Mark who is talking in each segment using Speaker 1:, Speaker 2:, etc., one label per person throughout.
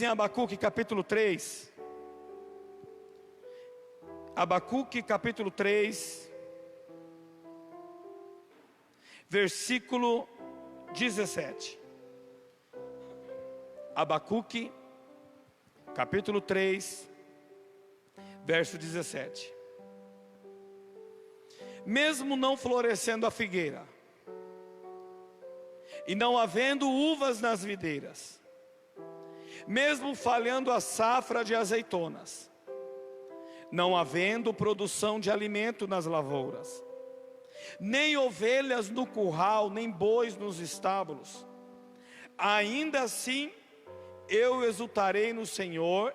Speaker 1: em Abacuque capítulo 3, Abacuque capítulo 3, versículo 17. Abacuque capítulo 3, verso 17. Mesmo não florescendo a figueira, e não havendo uvas nas videiras, mesmo falhando a safra de azeitonas, não havendo produção de alimento nas lavouras, nem ovelhas no curral, nem bois nos estábulos, ainda assim eu exultarei no Senhor,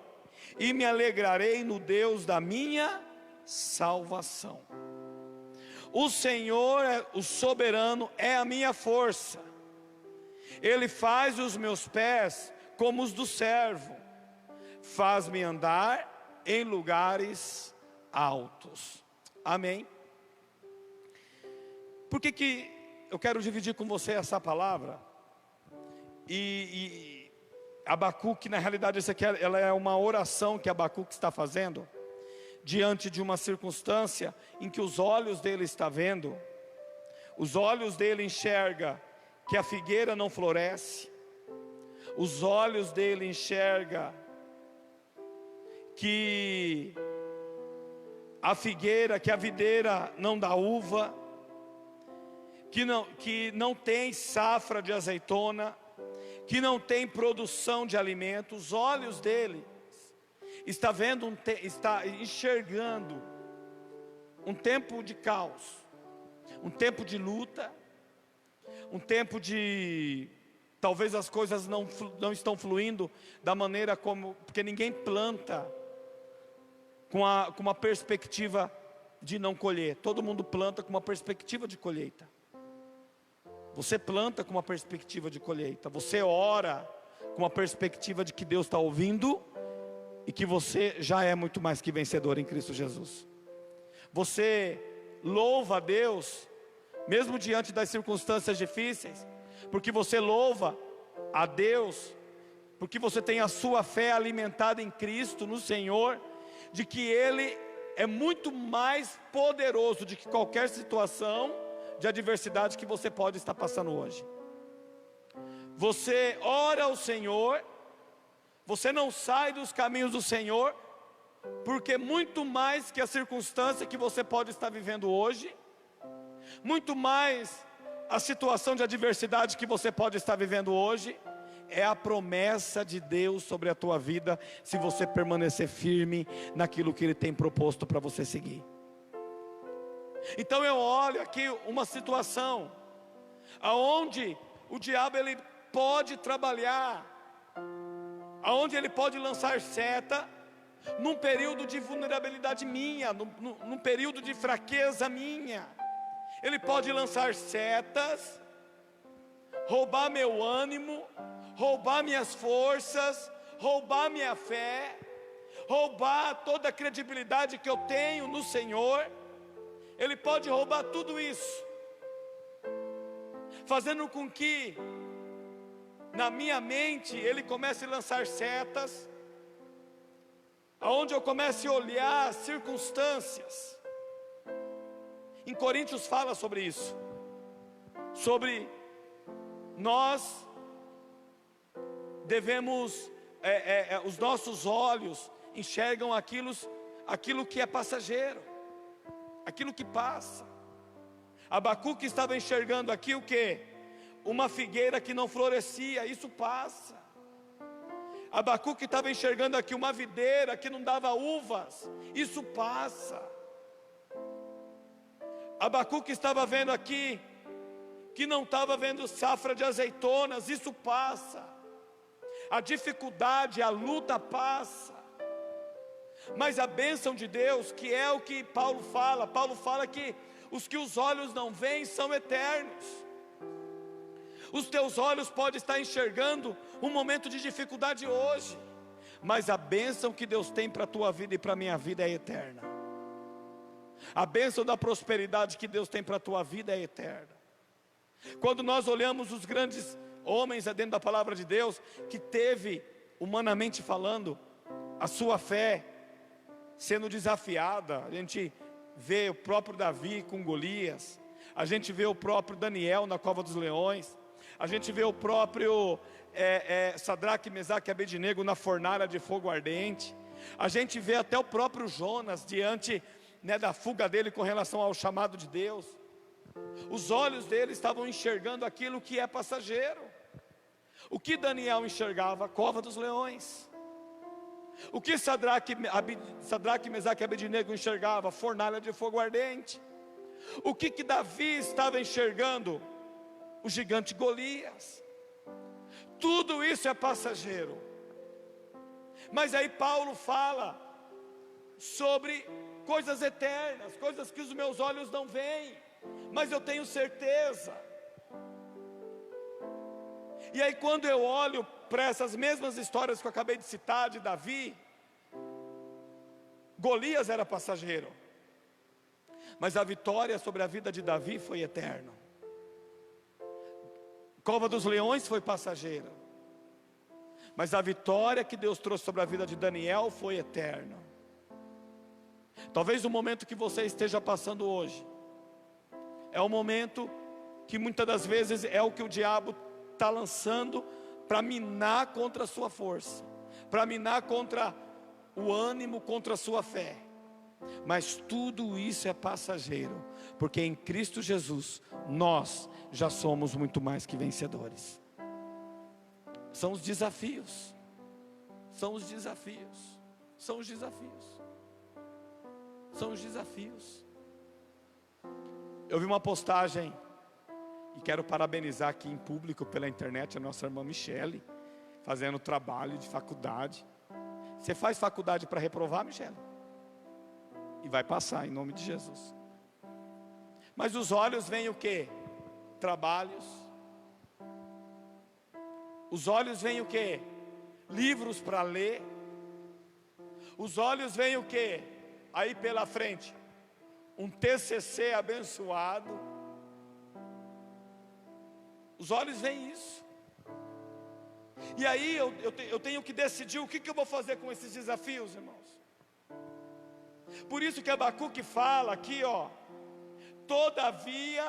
Speaker 1: e me alegrarei no Deus da minha salvação. O Senhor, o soberano, é a minha força. Ele faz os meus pés como os do servo, faz-me andar em lugares altos. Amém. Por que eu quero dividir com você essa palavra? Abacuque, na realidade, isso aqui ela é uma oração que Abacuque está fazendo diante de uma circunstância em que os olhos dele estão vendo, os olhos dele enxergam que a figueira não floresce, os olhos dele enxergam que a figueira, que a videira não dá uva, que não tem safra de azeitona, que não tem produção de alimento. Os olhos dele está enxergando um tempo de caos, um tempo de luta, um tempo de talvez as coisas não estão fluindo da maneira como, porque ninguém planta com uma perspectiva de não colher. Todo mundo planta com uma perspectiva de colheita. Você planta com uma perspectiva de colheita. Você ora com uma perspectiva de que Deus está ouvindo e que você já é muito mais que vencedor em Cristo Jesus. Você louva a Deus mesmo diante das circunstâncias difíceis, porque você louva a Deus, porque você tem a sua fé alimentada em Cristo, no Senhor, de que Ele é muito mais poderoso do que qualquer situação de adversidade que você pode estar passando hoje. Você ora ao Senhor, você não sai dos caminhos do Senhor, porque muito mais que a circunstância que você pode estar vivendo hoje, muito mais a situação de adversidade que você pode estar vivendo hoje, é a promessa de Deus sobre a tua vida, se você permanecer firme naquilo que Ele tem proposto para você seguir. Então eu olho aqui uma situação aonde o diabo ele pode trabalhar, aonde ele pode lançar seta num período de vulnerabilidade minha, num período de fraqueza minha. Ele pode lançar setas, roubar meu ânimo, roubar minhas forças, roubar minha fé, roubar toda a credibilidade que eu tenho no Senhor. Ele pode roubar tudo isso, fazendo com que na minha mente ele comece a lançar setas, aonde eu comece a olhar circunstâncias. Em Coríntios fala sobre isso, sobre nós devemos, os nossos olhos enxergam aquilo que é passageiro, aquilo que passa. Abacuque estava enxergando aqui o que? Uma figueira que não florescia, isso passa. Abacuque estava enxergando aqui uma videira que não dava uvas, isso passa. Abacuque estava vendo aqui que não estava vendo safra de azeitonas, isso passa. A dificuldade, a luta passa. Mas a bênção de Deus, que é o que Paulo fala que os olhos não veem são eternos. Os teus olhos podem estar enxergando um momento de dificuldade hoje, mas a bênção que Deus tem para a tua vida e para a minha vida é eterna. A bênção da prosperidade que Deus tem para a tua vida é eterna. Quando nós olhamos os grandes homens dentro da palavra de Deus, que teve humanamente falando, a sua fé sendo desafiada. A gente vê o próprio Davi com Golias, a gente vê o próprio Daniel na cova dos leões, a gente vê o próprio Sadraque, Mesaque e Abednego na fornalha de fogo ardente, a gente vê até o próprio Jonas diante, da fuga dele com relação ao chamado de Deus. Os olhos dele estavam enxergando aquilo que é passageiro. O que Daniel enxergava? A cova dos leões. O que Sadraque, Mesaque e Abednego enxergava? Fornalha de fogo ardente. O que Davi estava enxergando? O gigante Golias. Tudo isso é passageiro. Mas aí Paulo fala sobre coisas eternas, coisas que os meus olhos não veem, mas eu tenho certeza. E aí quando eu olho para essas mesmas histórias que eu acabei de citar de Davi, Golias era passageiro, mas a vitória sobre a vida de Davi foi eterna. Cova dos leões foi passageira, mas a vitória que Deus trouxe sobre a vida de Daniel foi eterna. Talvez o momento que você esteja passando hoje é um momento que muitas das vezes é o que o diabo está lançando para minar contra a sua força, para minar contra o ânimo, contra a sua fé. Mas tudo isso é passageiro, porque em Cristo Jesus nós já somos muito mais que vencedores. São os desafios, são os desafios, são os desafios, são os desafios. Eu vi uma postagem, e quero parabenizar aqui em público pela internet a nossa irmã Michele, fazendo trabalho de faculdade. Você faz faculdade para reprovar, Michele? E vai passar em nome de Jesus. Mas os olhos veem o quê? Trabalhos. Os olhos veem o quê? Livros para ler. Os olhos veem o quê? Aí pela frente, um TCC abençoado. Os olhos veem isso. E aí eu tenho que decidir o que eu vou fazer com esses desafios, irmãos. Por isso que Abacuque fala aqui, todavia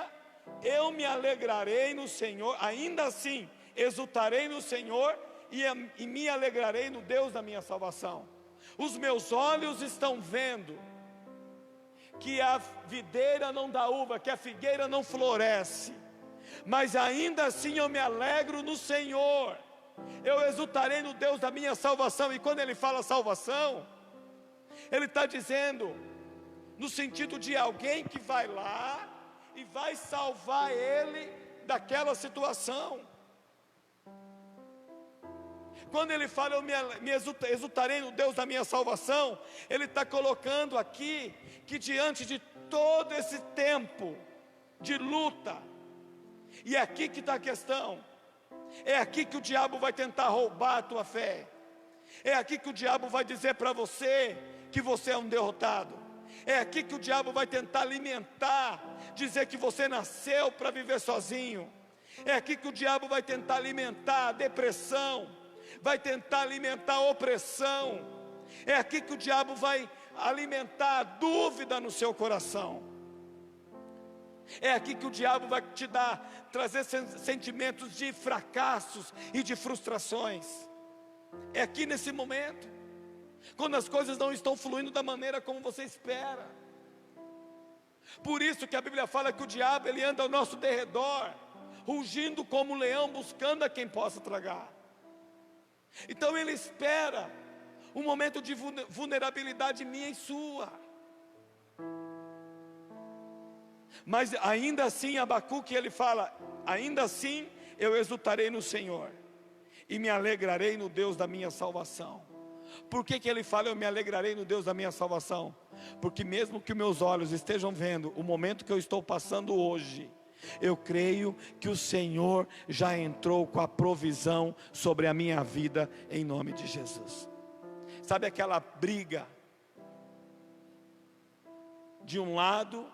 Speaker 1: eu me alegrarei no Senhor, ainda assim exultarei no Senhor e me alegrarei no Deus da minha salvação. Os meus olhos estão vendo que a videira não dá uva, que a figueira não floresce, mas ainda assim eu me alegro no Senhor, eu exultarei no Deus da minha salvação. E quando ele fala salvação, ele está dizendo no sentido de alguém que vai lá e vai salvar ele daquela situação. Quando ele fala eu me exultarei no Deus da minha salvação, ele está colocando aqui que diante de todo esse tempo de luta, e é aqui que está a questão, é aqui que o diabo vai tentar roubar a tua fé, é aqui que o diabo vai dizer para você que você é um derrotado, é aqui que o diabo vai tentar alimentar, dizer que você nasceu para viver sozinho, é aqui que o diabo vai tentar alimentar a depressão, vai tentar alimentar a opressão, é aqui que o diabo vai alimentar a dúvida no seu coração, é aqui que o diabo vai trazer sentimentos de fracassos e de frustrações, é aqui nesse momento, quando as coisas não estão fluindo da maneira como você espera. Por isso que a Bíblia fala que o diabo ele anda ao nosso derredor, rugindo como um leão, buscando a quem possa tragar. Então ele espera um momento de vulnerabilidade minha e sua. Mas ainda assim Abacuque ele fala, ainda assim eu exultarei no Senhor e me alegrarei no Deus da minha salvação. Por que ele fala eu me alegrarei no Deus da minha salvação? Porque mesmo que meus olhos estejam vendo o momento que eu estou passando hoje, eu creio que o Senhor já entrou com a provisão sobre a minha vida em nome de Jesus. Sabe aquela briga? De um lado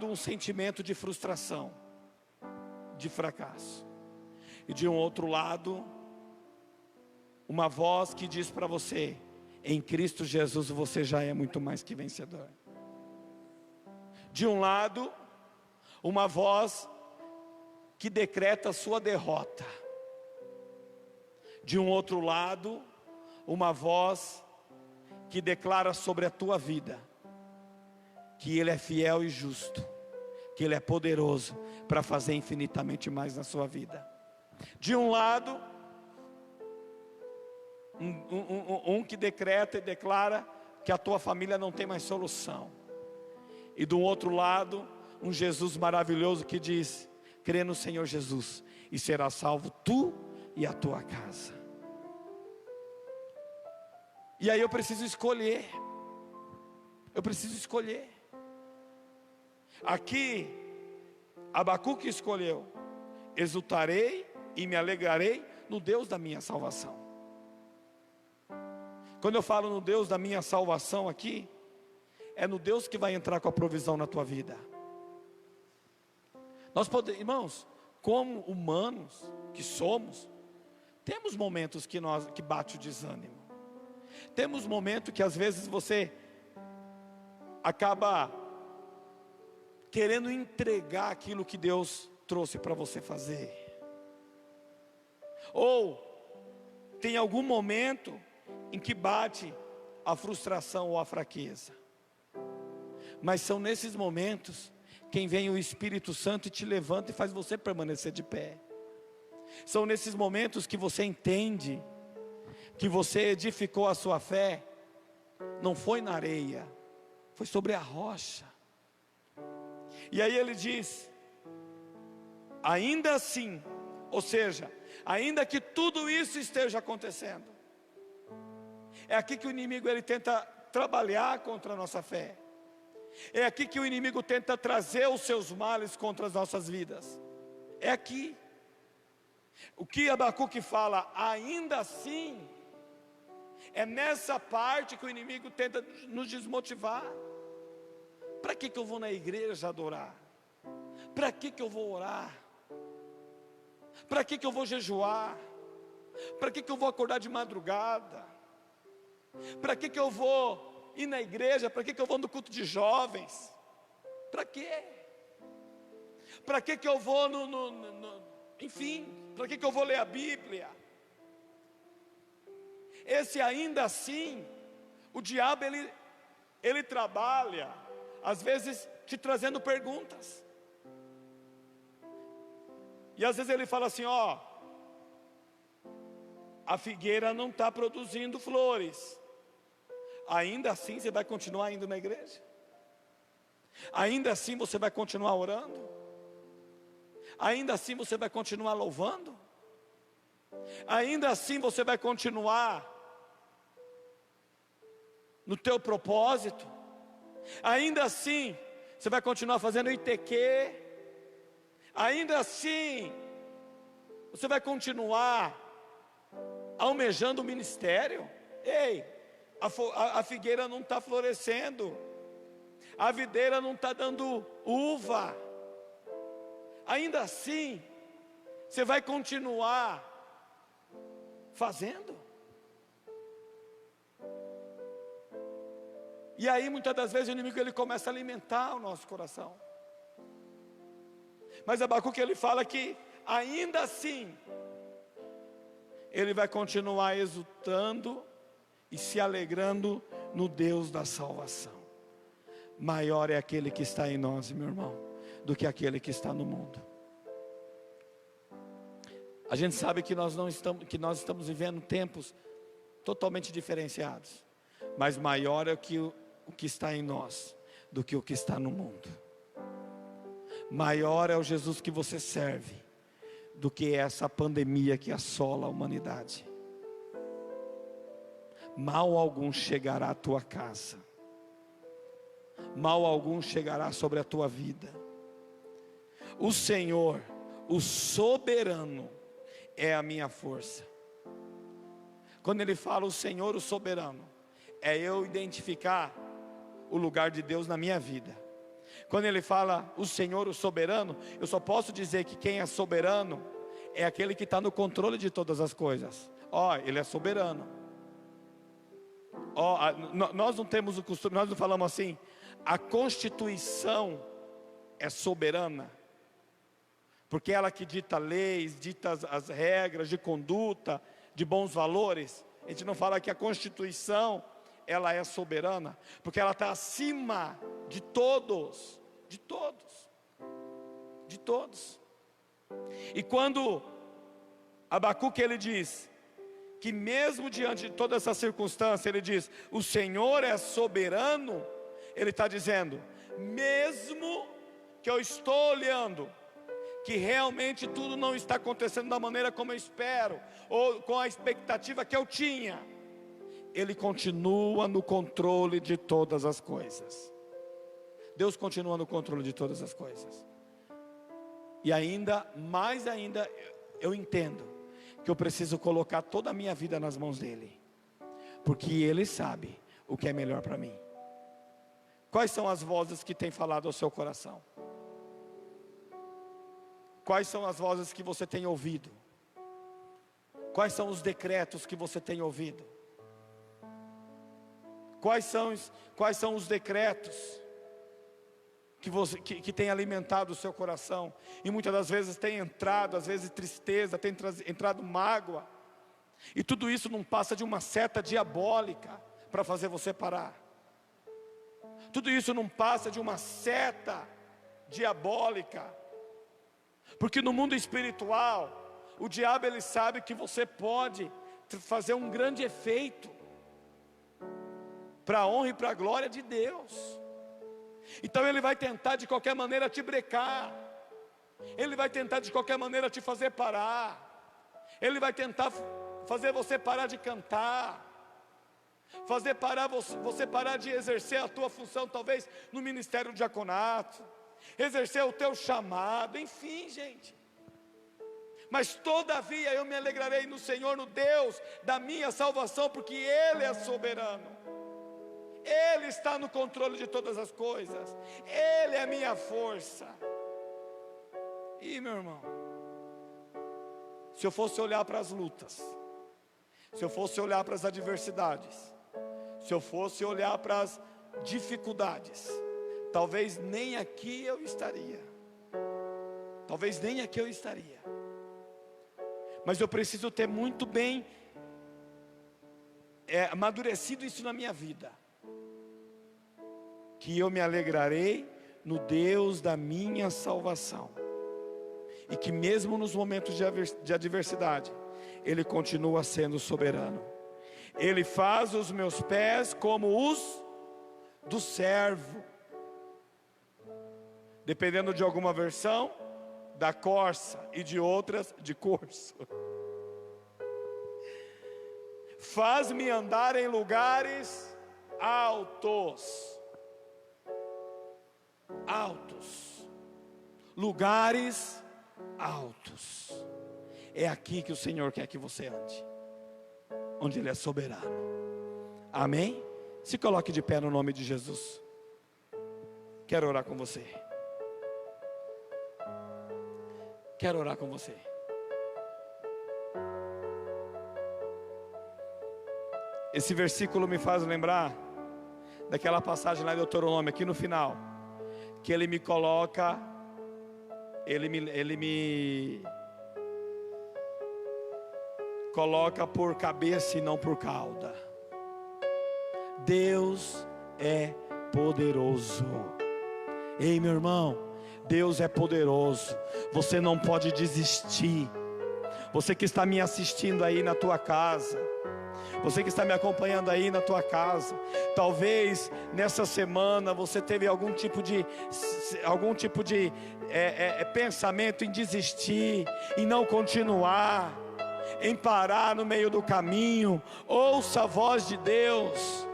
Speaker 1: um sentimento de frustração, de fracasso, e de um outro lado uma voz que diz para você: em Cristo Jesus você já é muito mais que vencedor. De um lado, uma voz que decreta a sua derrota. De um outro lado, uma voz que declara sobre a tua vida que Ele é fiel e justo, que Ele é poderoso para fazer infinitamente mais na sua vida. De um lado, um que decreta e declara que a tua família não tem mais solução. E do outro lado, um Jesus maravilhoso que diz: crê no Senhor Jesus e será salvo tu e a tua casa. E aí eu preciso escolher. Eu preciso escolher. Aqui, Abacuque escolheu: exultarei e me alegrarei no Deus da minha salvação. Quando eu falo no Deus da minha salvação aqui, é no Deus que vai entrar com a provisão na tua vida. Nós podemos, irmãos, como humanos que somos, temos momentos que bate o desânimo. Temos momentos que às vezes você acaba querendo entregar aquilo que Deus trouxe para você fazer. Ou tem algum momento em que bate a frustração ou a fraqueza. Mas são nesses momentos quem vem o Espírito Santo e te levanta e faz você permanecer de pé. São nesses momentos que você entende que você edificou a sua fé, não foi na areia, foi sobre a rocha. E aí ele diz: ainda assim, ou seja, ainda que tudo isso esteja acontecendo, é aqui que o inimigo ele tenta trabalhar contra a nossa fé. É aqui que o inimigo tenta trazer os seus males contra as nossas vidas. É aqui. O que Abacuque fala, ainda assim, é nessa parte que o inimigo tenta nos desmotivar. Para que eu vou na igreja adorar? Para que eu vou orar? Para que eu vou jejuar? Para que eu vou acordar de madrugada? Para que eu vou ir na igreja? Para que eu vou no culto de jovens? Para quê? Para que eu vou enfim, para que eu vou ler a Bíblia? Esse ainda assim, o diabo ele trabalha, às vezes te trazendo perguntas. E às vezes ele fala assim: ó, a figueira não está produzindo flores. Ainda assim você vai continuar indo na igreja? Ainda assim você vai continuar orando? Ainda assim você vai continuar louvando? Ainda assim você vai continuar no teu propósito? Ainda assim você vai continuar fazendo ITQ? Ainda assim você vai continuar almejando o ministério? Ei, a figueira não está florescendo, a videira não está dando uva. Ainda assim você vai continuar fazendo? E aí muitas das vezes o inimigo ele começa a alimentar o nosso coração. Mas Abacuque ele fala que ainda assim ele vai continuar exultando e se alegrando no Deus da salvação. Maior é aquele que está em nós, meu irmão, do que aquele que está no mundo. A gente sabe que nós estamos vivendo tempos totalmente diferenciados, mas maior é o que está em nós do que o que está no mundo. Maior é o Jesus que você serve do que essa pandemia que assola a humanidade. Mal algum chegará à tua casa, mal algum chegará sobre a tua vida. O Senhor, o soberano, é a minha força. Quando ele fala o Senhor, o soberano, é eu identificar o lugar de Deus na minha vida. Quando ele fala o Senhor, o soberano, eu só posso dizer que quem é soberano é aquele que está no controle de todas as coisas. Ele é soberano. Nós não temos o costume, nós não falamos assim, a Constituição é soberana, porque ela que dita leis, dita as regras de conduta, de bons valores. A gente não fala que a Constituição, ela é soberana, porque ela está acima de todos, de todos, de todos. E quando Abacuque ele diz que mesmo diante de toda essa circunstância, ele diz, o Senhor é soberano, ele está dizendo, mesmo que eu estou olhando, que realmente tudo não está acontecendo da maneira como eu espero, ou com a expectativa que eu tinha, Ele continua no controle de todas as coisas. Deus continua no controle de todas as coisas. E ainda, mais ainda, eu entendo que eu preciso colocar toda a minha vida nas mãos dEle, porque Ele sabe o que é melhor para mim. Quais são as vozes que têm falado ao seu coração? Quais são as vozes que você tem ouvido? Quais são os decretos que você tem ouvido? Quais são os decretos que tem alimentado o seu coração? E muitas das vezes tem entrado, às vezes tristeza, tem entrado mágoa. E tudo isso não passa de uma seta diabólica para fazer você parar. Tudo isso não passa de uma seta diabólica. Porque no mundo espiritual, o diabo ele sabe que você pode fazer um grande efeito para a honra e para a glória de Deus. Então ele vai tentar de qualquer maneira te brecar. Ele vai tentar de qualquer maneira te fazer parar. Ele vai tentar fazer você parar de cantar, fazer você parar de exercer a tua função, talvez no ministério do diaconato, exercer o teu chamado, enfim, gente. Mas todavia eu me alegrarei no Senhor, no Deus da minha salvação, porque Ele é soberano. Ele está no controle de todas as coisas. Ele é a minha força. E meu irmão, se eu fosse olhar para as lutas, se eu fosse olhar para as adversidades, se eu fosse olhar para as dificuldades, talvez nem aqui eu estaria. Talvez nem aqui eu estaria. Mas eu preciso ter muito bem amadurecido isso na minha vida, que eu me alegrarei no Deus da minha salvação, e que mesmo nos momentos de adversidade, Ele continua sendo soberano. Ele faz os meus pés como os do servo, dependendo de alguma versão, da corça, e de outras, de corso. Faz-me andar em lugares altos. Altos. Lugares altos. É aqui que o Senhor quer que você ande, onde Ele é soberano. Amém? Se coloque de pé no nome de Jesus. Quero orar com você. Quero orar com você. Esse versículo me faz lembrar daquela passagem lá em Deuteronômio, aqui no final, que Ele me coloca, Ele me coloca por cabeça e não por cauda. Deus é poderoso. Ei, meu irmão, Deus é poderoso. Você não pode desistir. Você que está me assistindo aí na tua casa, você que está me acompanhando aí na tua casa, talvez nessa semana você teve algum tipo de pensamento em desistir, em não continuar, em parar no meio do caminho. Ouça a voz de Deus.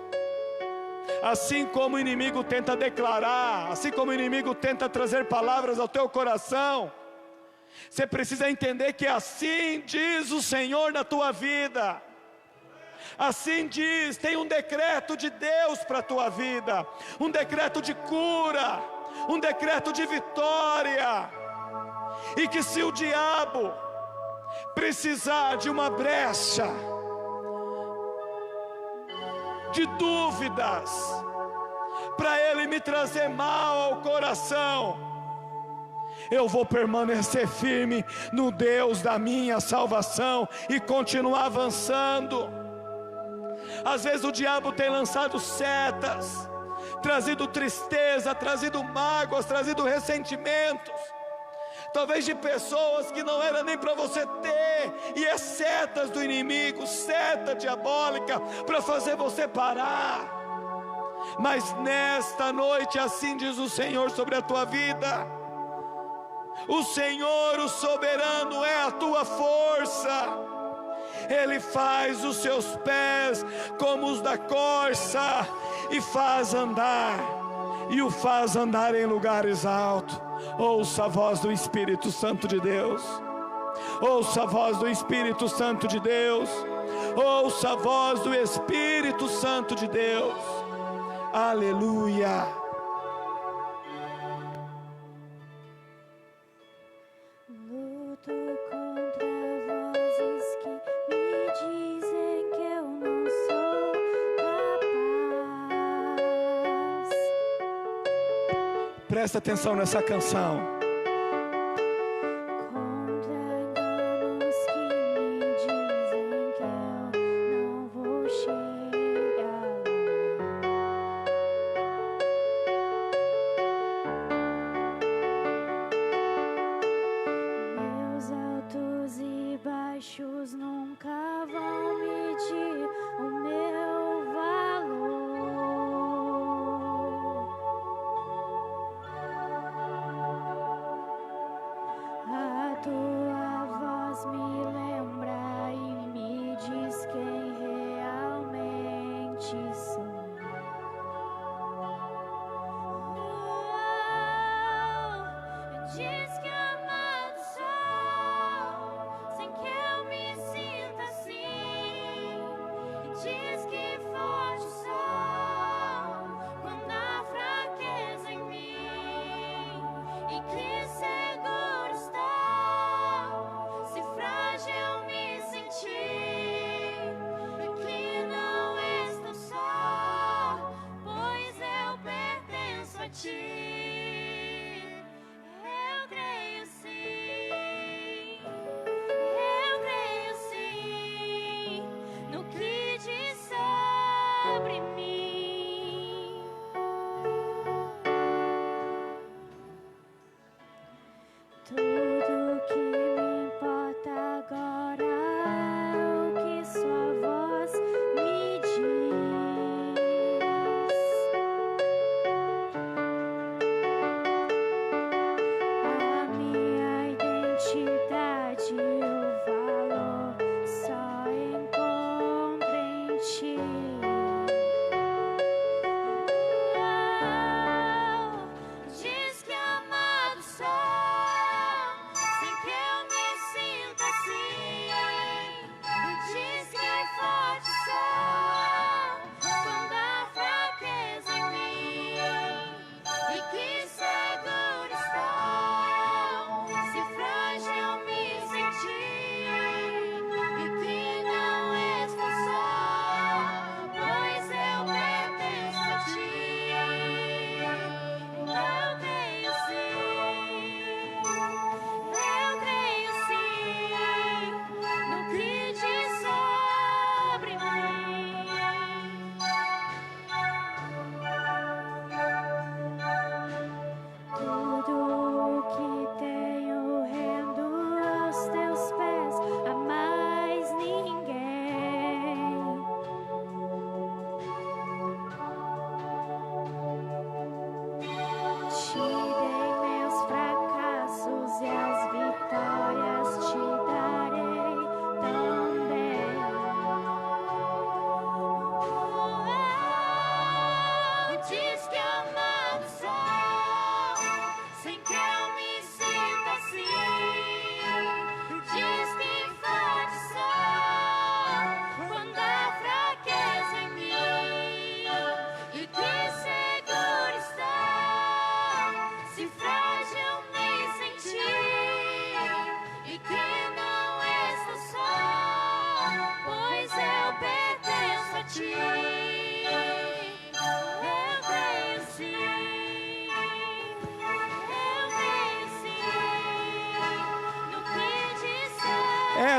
Speaker 1: Assim como o inimigo tenta declarar, assim como o inimigo tenta trazer palavras ao teu coração, você precisa entender que assim diz o Senhor na tua vida. Assim diz, tem um decreto de Deus para a tua vida, um decreto de cura, um decreto de vitória. E que se o diabo precisar de uma brecha de dúvidas, para Ele me trazer mal ao coração, eu vou permanecer firme no Deus da minha salvação e continuar avançando. Às vezes o diabo tem lançado setas, trazido tristeza, trazido mágoas, trazido ressentimentos, talvez de pessoas que não era nem para você ter, e é setas do inimigo, seta diabólica para fazer você parar. Mas nesta noite, assim diz o Senhor sobre a tua vida: o Senhor, o soberano, é a tua força. Ele faz os seus pés como os da corça, e faz andar, e o faz andar em lugares altos. Ouça a voz do Espírito Santo de Deus. Ouça a voz do Espírito Santo de Deus. Ouça a voz do Espírito Santo de Deus. Aleluia.
Speaker 2: Luto contra vozes que me dizem que eu não sou capaz.
Speaker 1: Presta atenção nessa canção.
Speaker 2: Contra enganos que me dizem que eu não vou chegar lá. Meus altos e baixos nunca vão medir o meu valor. A tua voz me lembra e me diz quem realmente sou. Diz que amado sou, sem que eu me sinta assim. Diz que forte sou, quando há fraqueza em mim. E que seguro estou, se frágil me sentir. Que não estou só.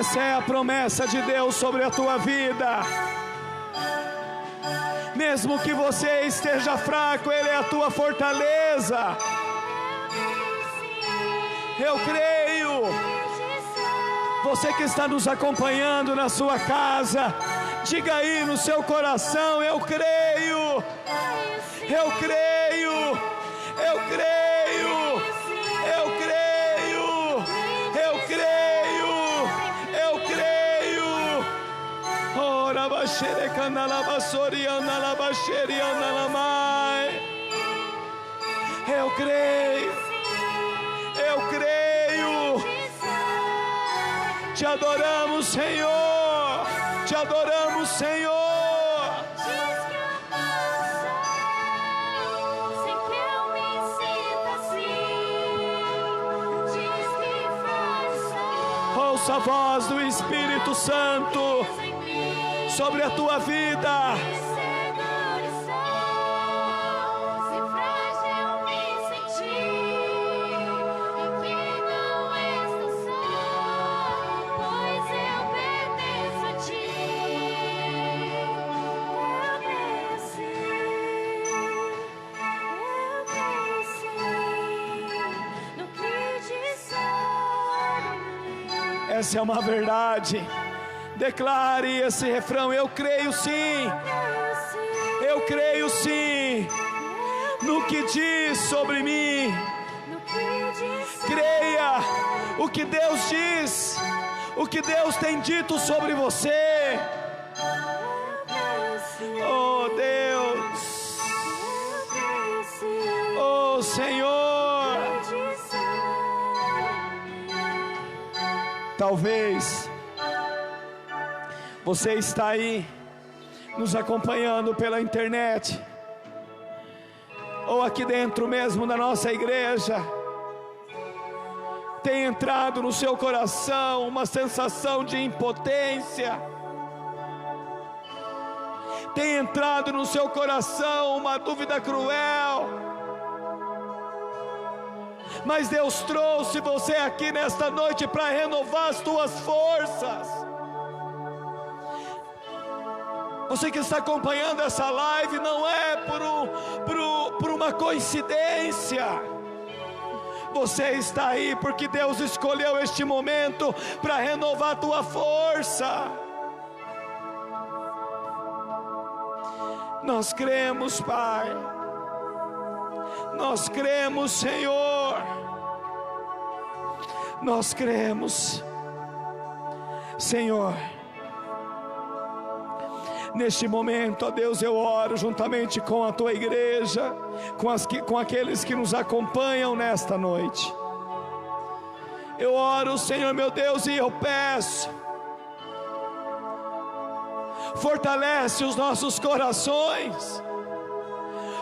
Speaker 1: Essa é a promessa de Deus sobre a tua vida. Mesmo que você esteja fraco, Ele é a tua fortaleza. Eu creio. Você que está nos acompanhando na sua casa, diga aí no seu coração: eu creio. Eu creio. Eu creio. Eu creio. Eu creio. Eu creio. Ora baixere canala basori andala baixere andala mai. Eu creio. Eu creio. Te adoramos, Senhor. Te adoramos, Senhor. Ouça a voz do Espírito Santo sobre a tua vida. Essa é uma verdade. Declare esse refrão: eu creio sim. Eu creio sim no que diz sobre mim. Creia o que Deus diz, o que Deus tem dito sobre você. Oh Deus, oh Senhor. Talvez você está aí nos acompanhando pela internet, ou aqui dentro mesmo da nossa igreja. Tem entrado no seu coração uma sensação de impotência. Tem entrado no seu coração uma dúvida cruel. Mas Deus trouxe você aqui nesta noite para renovar as tuas forças. Você que está acompanhando essa live, não é por uma coincidência. Você está aí porque Deus escolheu este momento para renovar a tua força. Nós cremos, Pai. Nós cremos, Senhor. Nós cremos, Senhor. Neste momento, ó Deus, eu oro juntamente com a tua igreja, com aqueles que nos acompanham nesta noite. Eu oro, Senhor meu Deus, e eu peço: fortalece os nossos corações,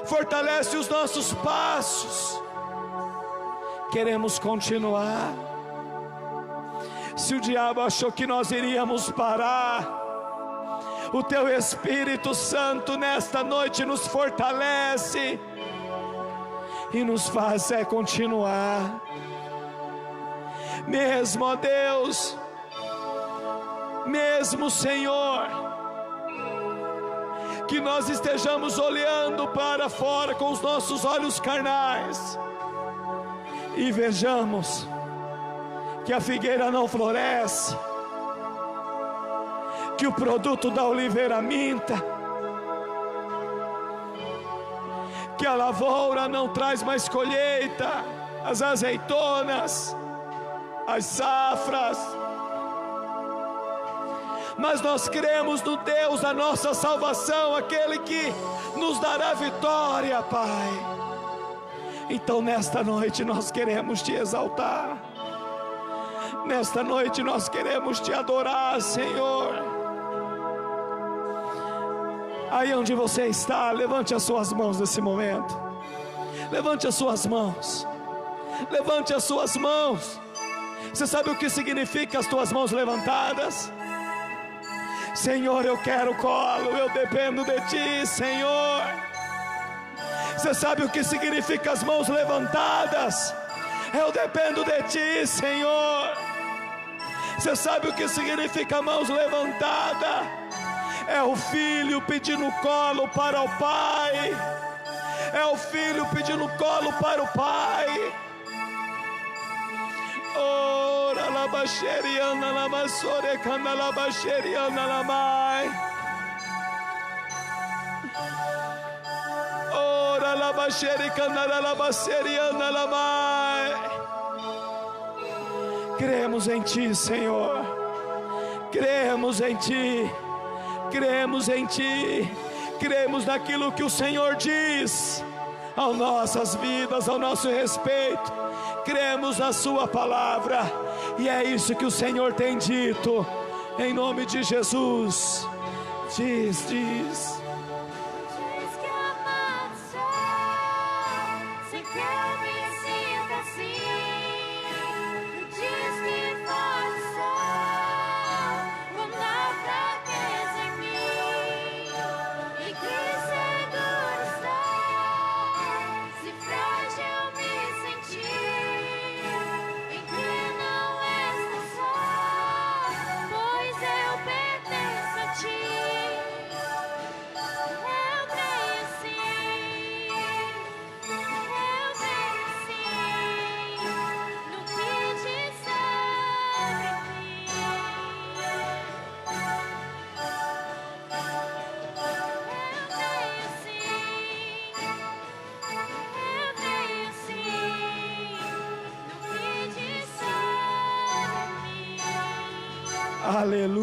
Speaker 1: fortalece os nossos passos. Queremos continuar. Se o diabo achou que nós iríamos parar, o teu Espírito Santo nesta noite nos fortalece e nos faz continuar. Mesmo, ó Deus, mesmo, Senhor, que nós estejamos olhando para fora com os nossos olhos carnais e vejamos que a figueira não floresce, que o produto da oliveira minta, que a lavoura não traz mais colheita, as azeitonas, as safras. Mas nós cremos no Deus da nossa salvação, aquele que nos dará vitória, Pai. Então nesta noite nós queremos te exaltar. Nesta noite nós queremos te adorar, Senhor. Aí onde você está, levante as suas mãos nesse momento. Levante as suas mãos. Levante as suas mãos. Você sabe o que significa as tuas mãos levantadas? Senhor, eu quero colo, eu dependo de ti, Senhor. Você sabe o que significa as mãos levantadas? Eu dependo de ti, Senhor. Você sabe o que significa mãos levantadas? É o filho pedindo colo para o pai. É o filho pedindo colo para o pai. Ora la baxeriana la basore cana la baxeriana la mai. Ora la baxericana la baseriana la mai. Cremos em Ti, Senhor. Cremos em Ti. Cremos em Ti. Cremos naquilo que o Senhor diz às nossas vidas, ao nosso respeito. Cremos na Sua palavra. E é isso que o Senhor tem dito. Em nome de Jesus. Diz.
Speaker 2: Diz que amado sou, sem que eu me sinta assim. Diz que forte sou, com a fraqueza em mim. E que seguro estou, se frágil me sentir. Em que não estou só, pois eu pertenço a Ti.
Speaker 1: Aleluia.